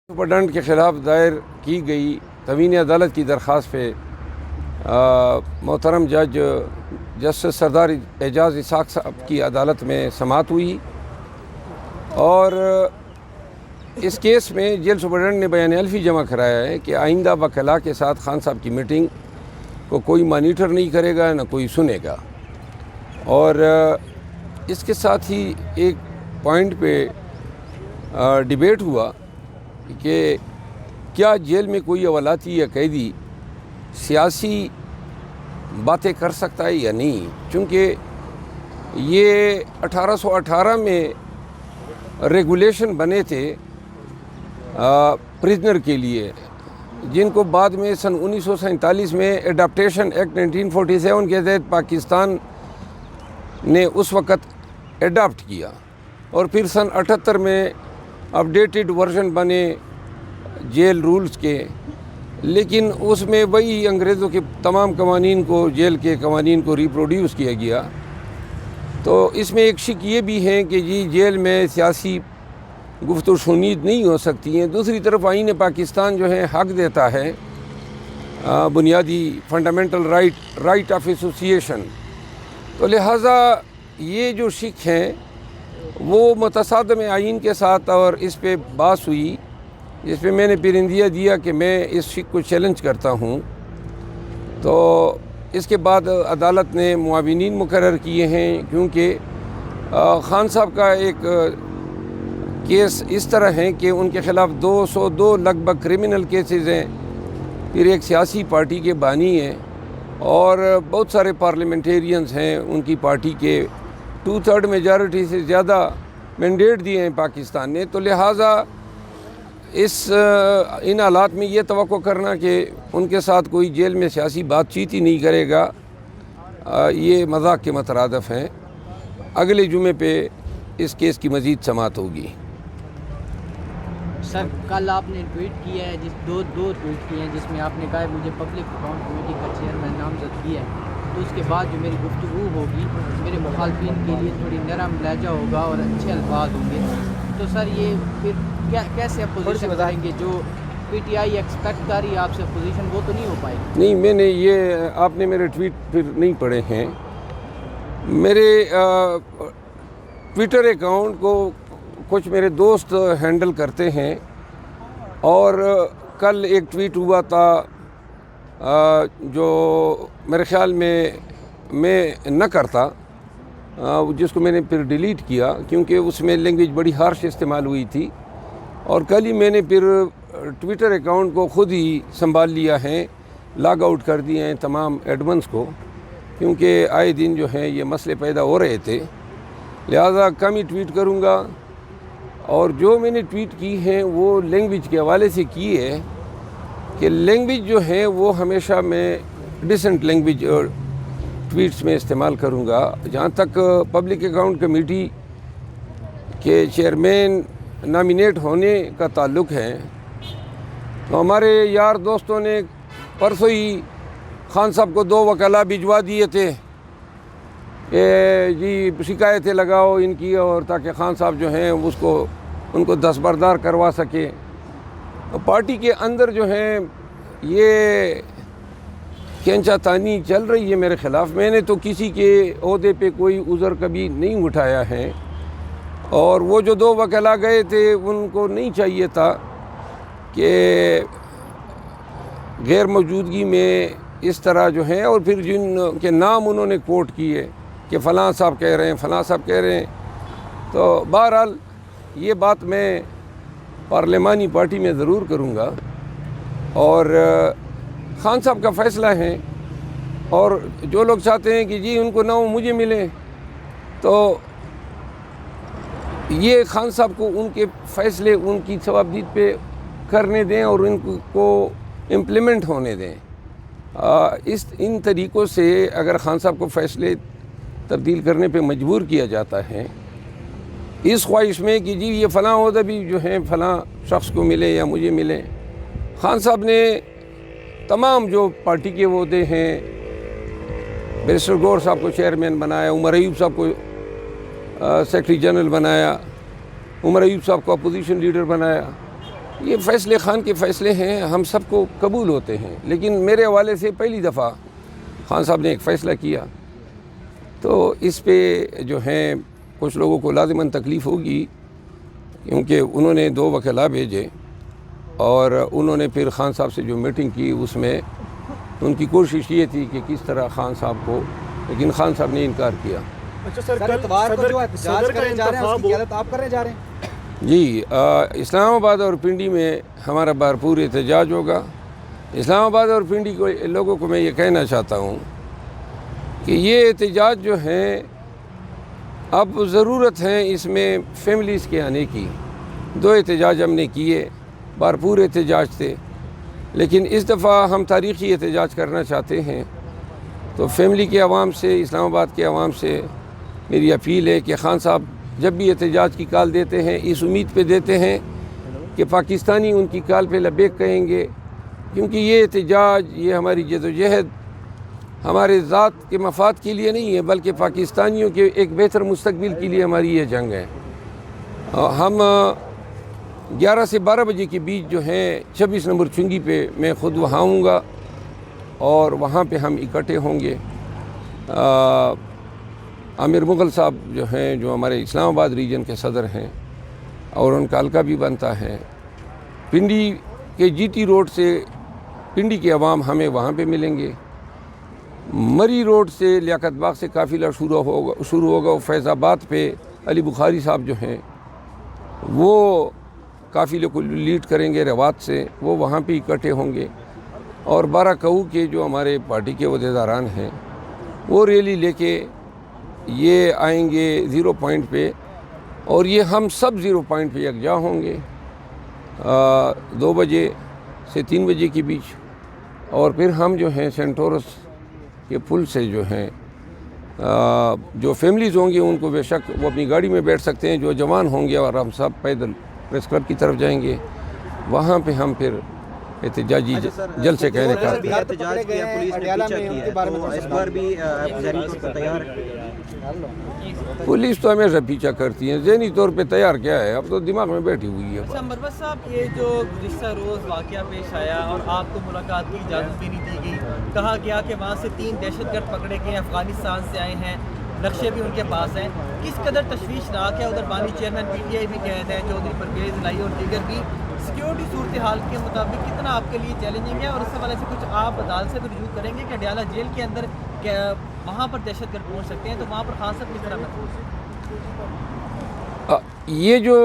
Superintendent کے خلاف دائر کی گئی تموین عدالت کی درخواست پہ محترم جج جسٹس سردار اعجاز اسحاق صاحب کی عدالت میں سماعت ہوئی اور اس کیس میں جیل سپرڈنٹ نے بیان الفی جمع کرایا ہے کہ آئندہ وکلاء کے ساتھ خان صاحب کی میٹنگ کو کوئی مانیٹر نہیں کرے گا، نہ کوئی سنے گا۔ اور اس کے ساتھ ہی ایک پوائنٹ پہ ڈیبیٹ ہوا کہ کیا جیل میں کوئی اولاتی یا قیدی سیاسی باتیں کر سکتا ہے یا نہیں، چونکہ یہ 1818 میں ریگولیشن بنے تھے پریزنر کے لیے، جن کو بعد میں سن 1947 میں ایڈاپٹیشن ایکٹ 1947 کے تحت پاکستان نے اس وقت ایڈاپٹ کیا، اور پھر سن 78 میں اپڈیٹڈ ورژن بنے جیل رولز کے، لیکن اس میں وہی انگریزوں کے تمام قوانین کو، جیل کے قوانین کو ریپروڈیوس کیا گیا۔ تو اس میں ایک شک یہ بھی ہے کہ جیل میں سیاسی گفت و شنید نہیں ہو سکتی ہیں۔ دوسری طرف آئین پاکستان جو ہے حق دیتا ہے بنیادی فنڈامنٹل رائٹ آف ایسوسیشن، تو لہٰذا یہ جو شک ہیں وہ متصادم آئین کے ساتھ، اور اس پہ بحث ہوئی جس پہ میں نے پرندیہ دیا کہ میں اس شک کو چیلنج کرتا ہوں۔ تو اس کے بعد عدالت نے معاونین مقرر کیے ہیں، کیونکہ خان صاحب کا ایک کیس اس طرح ہے کہ ان کے خلاف 202 لگ بھگ کرمنل کیسز ہیں، پھر ایک سیاسی پارٹی کے بانی ہیں، اور بہت سارے پارلیمنٹیرینز ہیں ان کی پارٹی کے، 2/3 میجارٹی سے زیادہ مینڈیٹ دیے ہیں پاکستان نے۔ تو لہٰذا ان حالات میں یہ توقع کرنا کہ ان کے ساتھ کوئی جیل میں سیاسی بات چیت ہی نہیں کرے گا، یہ مذاق کے مترادف ہیں۔ اگلے جمعے پہ اس کیس کی مزید سماعت ہوگی۔ سر، کل آپ نے ٹویٹ کیا ہے، دو ٹویٹ کیے ہیں، جس میں آپ نے کہا ہے مجھے پبلک اکاؤنٹ کمیٹی کا چیئرمین نامزد کیا ہے، تو اس کے بعد جو میری گفتگو ہوگی میرے مخالفین کے لیے تھوڑی نرم لہجہ ہوگا اور اچھے الفاظ ہوں گے، تو سر یہ پھر کیسے اپوزیشن بتائیں گے؟ جو پی ٹی آئی ایکسپیکٹ کر رہی ہے آپ سے اپوزیشن، وہ تو نہیں ہو پائے گی؟ نہیں، میں نے آپ نے میرے ٹویٹ پھر نہیں پڑھے ہیں۔ میرے ٹویٹر اکاؤنٹ کو کچھ میرے دوست ہینڈل کرتے ہیں، اور کل ایک ٹویٹ ہوا تھا جو میرے خیال میں نہ کرتا، جس کو میں نے پھر ڈیلیٹ کیا کیونکہ اس میں لینگویج بڑی ہارش استعمال ہوئی تھی، اور کل ہی میں نے پھر ٹویٹر اکاؤنٹ کو خود ہی سنبھال لیا ہے، لاگ آؤٹ کر دیے ہیں تمام ایڈمنس کو، کیونکہ آئے دن جو ہیں یہ مسئلے پیدا ہو رہے تھے، لہٰذا کم ہی ٹویٹ کروں گا۔ اور جو میں نے ٹویٹ کی ہیں وہ لینگویج کے حوالے سے کی ہے کہ لینگویج جو ہے وہ ہمیشہ میں ڈیسنٹ لینگویج ٹویٹس میں استعمال کروں گا۔ جہاں تک پبلک اکاؤنٹ کمیٹی کے چیئرمین نامینیٹ ہونے کا تعلق ہے، تو ہمارے یار دوستوں نے پرسوں ہی خان صاحب کو 2 وکلاء بھجوا دیے تھے کہ جی شکایتیں لگاؤ ان کی، اور تاکہ خان صاحب جو ہیں ان کو دستبردار کروا سکے۔ پارٹی کے اندر جو ہیں یہ کھینچا تانی چل رہی ہے میرے خلاف۔ میں نے تو کسی کے عہدے پہ کوئی عذر کبھی نہیں اٹھایا ہے، اور وہ جو 2 وکلاء گئے تھے ان کو نہیں چاہیے تھا کہ غیر موجودگی میں اس طرح جو ہیں، اور پھر جن کے نام انہوں نے کوٹ کیے کہ فلاں صاحب کہہ رہے ہیں، فلاں صاحب کہہ رہے ہیں۔ تو بہرحال یہ بات میں پارلیمانی پارٹی میں ضرور کروں گا، اور خان صاحب کا فیصلہ ہے، اور جو لوگ چاہتے ہیں کہ جی ان کو نہ مجھے ملے، تو یہ خان صاحب کو ان کے فیصلے ان کی ثوابدید پہ کرنے دیں اور ان کو امپلیمنٹ ہونے دیں۔ ان طریقوں سے اگر خان صاحب کو فیصلے تبدیل کرنے پہ مجبور کیا جاتا ہے، اس خواہش میں کہ جی یہ فلاں عہدہ بھی جو ہیں فلاں شخص کو ملے یا مجھے ملے، خان صاحب نے تمام جو پارٹی کے عہدے ہیں، بیرسٹر گور صاحب کو چیئرمین بنایا، عمر ایوب صاحب کو سیکرٹری جنرل بنایا، عمر ایوب صاحب کو اپوزیشن لیڈر بنایا، یہ فیصلے خان کے فیصلے ہیں، ہم سب کو قبول ہوتے ہیں، لیکن میرے حوالے سے پہلی دفعہ خان صاحب نے ایک فیصلہ کیا تو اس پہ جو ہیں کچھ لوگوں کو لازماً تکلیف ہوگی، کیونکہ انہوں نے 2 وکلاء بھیجے اور انہوں نے پھر خان صاحب سے جو میٹنگ کی اس میں ان کی کوشش یہ تھی کہ کس طرح خان صاحب کو، لیکن خان صاحب نے انکار کیا۔ اچھا سر، اتوار کو جو احتجاج کرنے جا رہے ہیں اس کی قیادت آپ کرنے جا رہے ہیں؟ جی، اسلام آباد اور پنڈی میں ہمارا بھرپور احتجاج ہوگا۔ اسلام آباد اور پنڈی کو لوگوں کو میں یہ کہنا چاہتا ہوں کہ یہ احتجاج جو ہیں اب ضرورت ہے اس میں فیملیز کے آنے کی۔ 2 احتجاج ہم نے کیے، بھرپور احتجاج تھے، لیکن اس دفعہ ہم تاریخی احتجاج کرنا چاہتے ہیں۔ تو فیملی کے عوام سے، اسلام آباد کے عوام سے میری اپیل ہے کہ خان صاحب جب بھی احتجاج کی کال دیتے ہیں اس امید پہ دیتے ہیں کہ پاکستانی ان کی کال پہ لبیک کہیں گے، کیونکہ یہ احتجاج، یہ ہماری جدوجہد ہمارے ذات کے مفاد کے لیے نہیں ہے، بلکہ پاکستانیوں کے ایک بہتر مستقبل کے لیے ہماری یہ جنگ ہے۔ ہم 11 سے 12 بجے کے بیچ جو ہیں 26 نمبر چنگی پہ میں خود وہاں ہوں گا اور وہاں پہ ہم اکٹھے ہوں گے۔ عامر مغل صاحب جو ہیں، جو ہمارے اسلام آباد ریجن کے صدر ہیں اور ان کا حلقہ بھی بنتا ہے، پنڈی کے جی ٹی روڈ سے پنڈی کے عوام ہمیں وہاں پہ ملیں گے۔ مری روڈ سے لیاقت باغ سے قافلہ شروع ہوگا، فیض آباد پہ علی بخاری صاحب جو ہیں وہ قافلے کو لیڈ کریں گے، روات سے وہ وہاں پہ اکٹھے ہوں گے، اور 12 کہو کے جو ہمارے پارٹی کے عہدیداران ہیں وہ ریلی لے کے یہ آئیں گے 0 پوائنٹ پہ، اور یہ ہم سب 0 پوائنٹ پہ یکجا ہوں گے 2 بجے سے 3 بجے کے بیچ، اور پھر ہم جو ہیں سینٹورس کے پل سے جو ہیں جو فیملیز ہوں گے ان کو بے شک وہ اپنی گاڑی میں بیٹھ سکتے ہیں، جو جوان ہوں گے، اور ہم سب پیدل پریس کلب کی طرف جائیں گے، وہاں پہ ہم پھر احتجاجی جلسے کہنے کا احتجاج کیا، پولیس نے پیچھا کیا، تو اس بار بھی ذہنی طور پر تیار ہے؟ پولیس تو ہمیشہ پیچھا کرتی ہے، ذہنی طور پہ تیار کیا ہے، اب تو دماغ میں بیٹھی ہوئی ہے۔ اچھا مروت صاحب، یہ جو گزشتہ روز واقعہ پیش آیا اور آپ کو ملاقات کی اجازت بھی نہیں دی گئی، کہا گیا کہ وہاں سے 3 دہشت گرد پکڑے گئے، افغانستان سے آئے ہیں، نقشے بھی ان کے پاس ہیں، کس قدر تشویشناک ہے؟ ادھر بانی چیئرمین پی ٹی آئی بھی قید ہیں، چودھری پرویز الہی اور دیگر بھی، سیکیورٹی صورتحال کے مطابق کتنا آپ کے لیے چیلنجنگ ہے؟ اور اس حوالے سے کچھ آپ عدالت سے بھی رجوع کریں گے کہ اڈیالہ جیل کے اندر وہاں پر دہشت گرد پہنچ سکتے ہیں، تو وہاں پر خان صاحب کس طرح محفوظ ہیں؟ یہ جو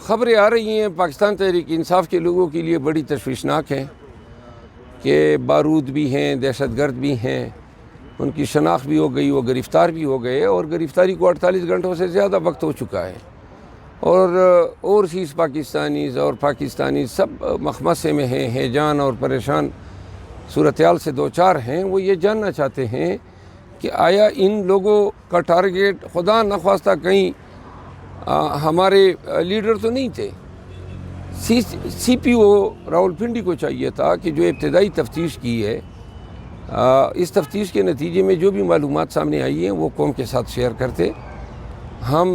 خبریں آ رہی ہیں پاکستان تحریک انصاف کے لوگوں کے لیے بڑی تشویشناک ہیں کہ بارود بھی ہیں، دہشت گرد بھی ہیں، ان کی شناخت بھی ہو گئی، وہ گرفتار بھی ہو گئے، اور گرفتاری کو 48 گھنٹوں سے زیادہ وقت ہو چکا ہے، اور اوورسیز پاکستانی سب مخمصے میں ہیں، ہیجان اور پریشان صورتحال سے دوچار ہیں۔ وہ یہ جاننا چاہتے ہیں کہ آیا ان لوگوں کا ٹارگیٹ خدا نخواستہ کہیں ہمارے لیڈر تو نہیں تھے؟ سی پی او راولپنڈی کو چاہیے تھا کہ جو ابتدائی تفتیش کی ہے، اس تفتیش کے نتیجے میں جو بھی معلومات سامنے آئی ہیں وہ قوم کے ساتھ شیئر کرتے۔ ہم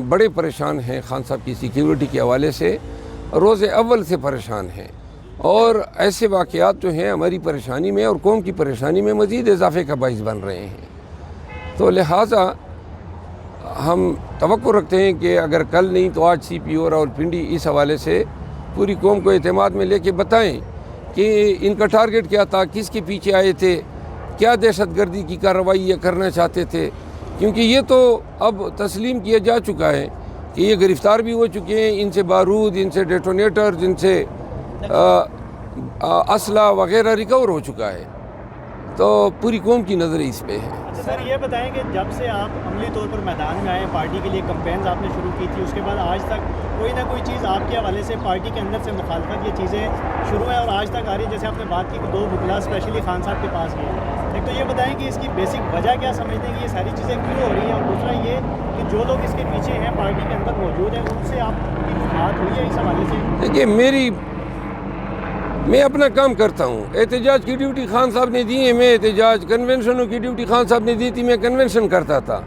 بڑے پریشان ہیں خان صاحب کی سیکیورٹی کے حوالے سے، روز اول سے پریشان ہیں، اور ایسے واقعات جو ہیں ہماری پریشانی میں اور قوم کی پریشانی میں مزید اضافے کا باعث بن رہے ہیں۔ تو لہٰذا ہم توقع رکھتے ہیں کہ اگر کل نہیں تو آج سی پی او راولپنڈی اس حوالے سے پوری قوم کو اعتماد میں لے کے بتائیں کہ ان کا ٹارگیٹ کیا تھا، کس کے پیچھے آئے تھے، کیا دہشت گردی کی کارروائی یہ کرنا چاہتے تھے، کیونکہ یہ تو اب تسلیم کیا جا چکا ہے کہ یہ گرفتار بھی ہو چکے ہیں، ان سے بارود، ان سے ڈیٹونیٹر، ان سے اسلحہ وغیرہ ریکور ہو چکا ہے، تو پوری قوم کی نظر اس پہ ہے۔ اچھا سر، یہ بتائیں کہ جب سے آپ عملی طور پر میدان میں آئے، پارٹی کے لیے کمپینز آپ نے شروع کی تھی، اس کے بعد آج تک کوئی نہ کوئی چیز آپ کے حوالے سے پارٹی کے اندر سے مخالفت یہ چیزیں شروع ہیں اور آج تک آ رہی ہے؟ جیسے آپ نے بات کی کہ 2 وکلا اسپیشلی خان صاحب کے پاس گئے، ایک تو یہ بتائیں کہ اس کی بیسک وجہ کیا سمجھتے ہیں کہ یہ ساری چیزیں کیوں ہو رہی ہیں، اور دوسرا یہ کہ جو لوگ اس کے پیچھے ہیں پارٹی کے اندر موجود ہیں، ان سے آپ کی بات ہوئی ہے اس حوالے سے؟ دیکھیے، میں اپنا کام کرتا ہوں، احتجاج کی ڈیوٹی خان صاحب نے دی ہے، میں احتجاج کنونشنوں کی ڈیوٹی خان صاحب نے دی تھی، میں کنونشن کرتا تھا،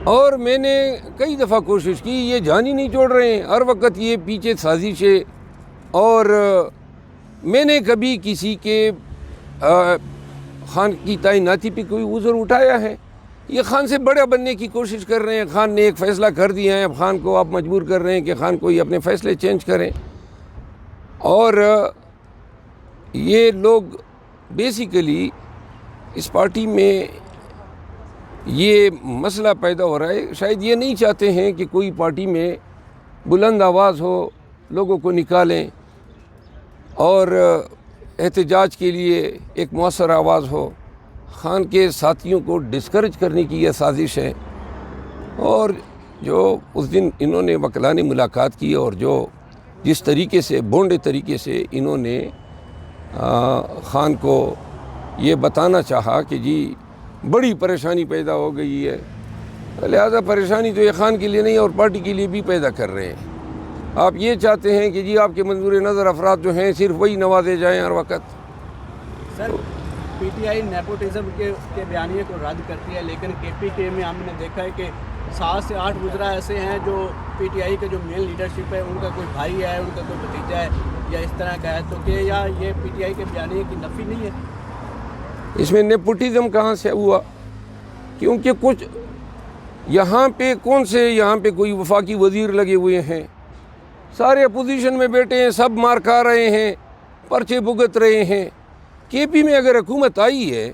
اور میں نے کئی دفعہ کوشش کی، یہ جان ہی نہیں چھوڑ رہے ہیں، ہر وقت یہ پیچھے سازشیں اور میں نے کبھی کسی کے خان کی تعیناتی پہ کوئی عذر اٹھایا ہے؟ یہ خان سے بڑا بننے کی کوشش کر رہے ہیں. خان نے ایک فیصلہ کر دیا ہے, اب خان کو آپ مجبور کر رہے ہیں کہ خان کوئی اپنے فیصلے چینج کریں. اور یہ لوگ بیسیکلی اس پارٹی میں یہ مسئلہ پیدا ہو رہا ہے, شاید یہ نہیں چاہتے ہیں کہ کوئی پارٹی میں بلند آواز ہو, لوگوں کو نکالیں اور احتجاج کے لیے ایک مؤثر آواز ہو. خان کے ساتھیوں کو ڈسکریج کرنے کی یہ سازش ہے. اور جو اس دن انہوں نے وکلاء نے ملاقات کی اور جو جس طریقے سے بونڈے طریقے سے انہوں نے خان کو یہ بتانا چاہا کہ جی بڑی پریشانی پیدا ہو گئی ہے, لہذا پریشانی تو یہ خان کے لیے نہیں اور پارٹی کے لیے بھی پیدا کر رہے ہیں. آپ یہ چاہتے ہیں کہ جی آپ کے منظور نظر افراد جو ہیں صرف وہی نوازے جائیں ہر وقت. سر پی ٹی آئی نیپوٹزم کے بیانیے کو رد کرتی ہے, لیکن کے پی کے میں ہم نے دیکھا ہے کہ 7 سے 8 وزراء ایسے ہیں جو پی ٹی آئی کے جو مین لیڈرشپ ہے ان کا کوئی بھائی ہے, ان کا کوئی بھتیجا ہے یا اس طرح کا ہے, تو کہ یا یہ پی ٹی آئی کے بیانیے کی نفی نہیں ہے؟ اس میں نیپوٹزم کہاں سے ہوا؟ کیونکہ کچھ یہاں پہ کون سے یہاں پہ کوئی وفاقی وزیر لگے ہوئے ہیں, سارے اپوزیشن میں بیٹھے ہیں, سب مار کھا رہے ہیں, پرچے بھگت رہے ہیں. کے پی میں اگر حکومت آئی ہے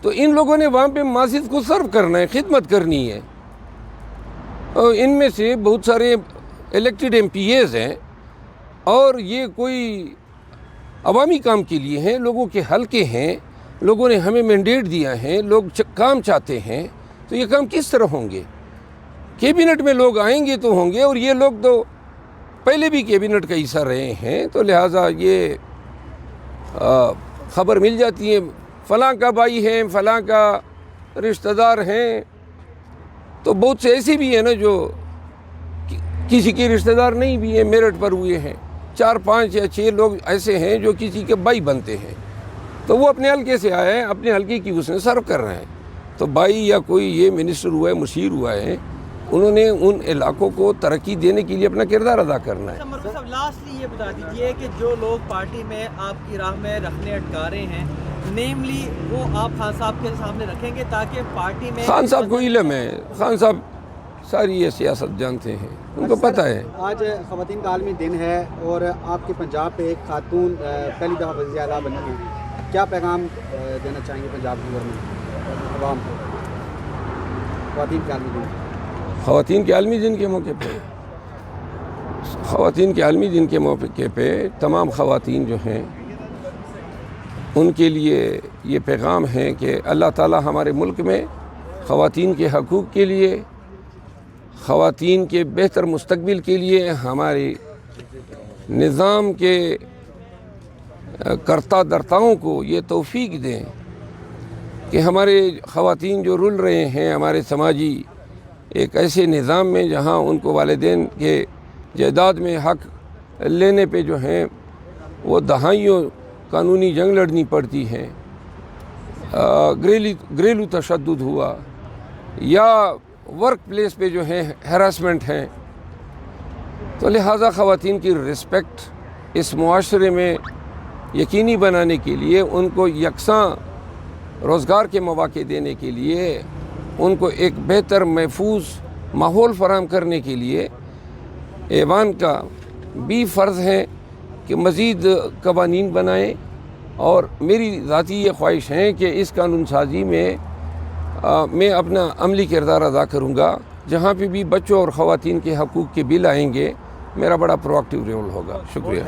تو ان لوگوں نے وہاں پہ ماسد کو سرو کرنا ہے, خدمت کرنی ہے. اور ان میں سے بہت سارے الیکٹڈ ایم پی ایز ہیں اور یہ کوئی عوامی کام کے لیے ہیں, لوگوں کے حل کے ہیں, لوگوں نے ہمیں مینڈیٹ دیا ہے, لوگ کام چاہتے ہیں, تو یہ کام کس طرح ہوں گے؟ کیبنٹ میں لوگ آئیں گے تو ہوں گے, اور یہ لوگ تو پہلے بھی کیبنٹ کا حصہ رہے ہیں, تو لہٰذا یہ خبر مل جاتی ہے فلاں کا بھائی ہیں, فلاں کا رشتہ دار ہیں. تو بہت سے ایسے بھی ہیں نا جو کسی کے رشتہ دار نہیں بھی ہیں, میرٹ پر ہوئے ہیں. 4, 5 یا 6 لوگ ایسے ہیں جو کسی کے بھائی بنتے ہیں, تو وہ اپنے حلقے سے آئے ہیں, اپنے حلقے کی اس نے سرو کر رہے ہیں. تو بھائی یا کوئی یہ منسٹر ہوا ہے, مشیر ہوا ہے, انہوں نے ان علاقوں کو ترقی دینے کے لیے اپنا کردار ادا کرنا ہے. مرغوب صاحب لاسٹلی یہ بتا دیجیے کہ جو لوگ پارٹی میں آپ کی راہ میں رکھنے اٹکا رہے ہیں, نیملی وہ آپ خان صاحب کے سامنے رکھیں گے تاکہ پارٹی میں خان صاحب کو علم ہے, خان صاحب ساری یہ سیاست جانتے ہیں, ان کو پتہ ہے. آج خواتین کا عالمی دن ہے اور آپ کے پنجاب پہ ایک خاتون پہلی دفعہ وزیر اعلیٰ بنی ہے, کیا پیغام دینا چاہیں گے پنجاب گورنمنٹ عوام کو خواتین کے عالمی دن؟ خواتین کے عالمی دن کے موقع پہ خواتین کے عالمی دن کے موقع پہ تمام خواتین جو ہیں ان کے لیے یہ پیغام ہے کہ اللہ تعالیٰ ہمارے ملک میں خواتین کے حقوق کے لیے, خواتین کے بہتر مستقبل کے لیے, ہمارے نظام کے کرتا درتاؤں کو یہ توفیق دیں کہ ہمارے خواتین جو رول رہے ہیں ہمارے سماجی ایک ایسے نظام میں جہاں ان کو والدین کے جائیداد میں حق لینے پہ جو ہیں وہ دہائیوں قانونی جنگ لڑنی پڑتی ہے, گھریلو تشدد ہوا یا ورک پلیس پہ جو ہے ہراسمنٹ ہیں. تو لہٰذا خواتین کی رسپیکٹ اس معاشرے میں یقینی بنانے کے لیے, ان کو یکساں روزگار کے مواقع دینے کے لیے, ان کو ایک بہتر محفوظ ماحول فراہم کرنے کے لیے ایوان کا بھی فرض ہے کہ مزید قوانین بنائیں. اور میری ذاتی یہ خواہش ہے کہ اس قانون سازی میں اپنا عملی کردار ادا کروں گا. جہاں پہ بھی بچوں اور خواتین کے حقوق کے بل آئیں گے میرا بڑا پرو ایکٹیو رول ہوگا. شکریہ.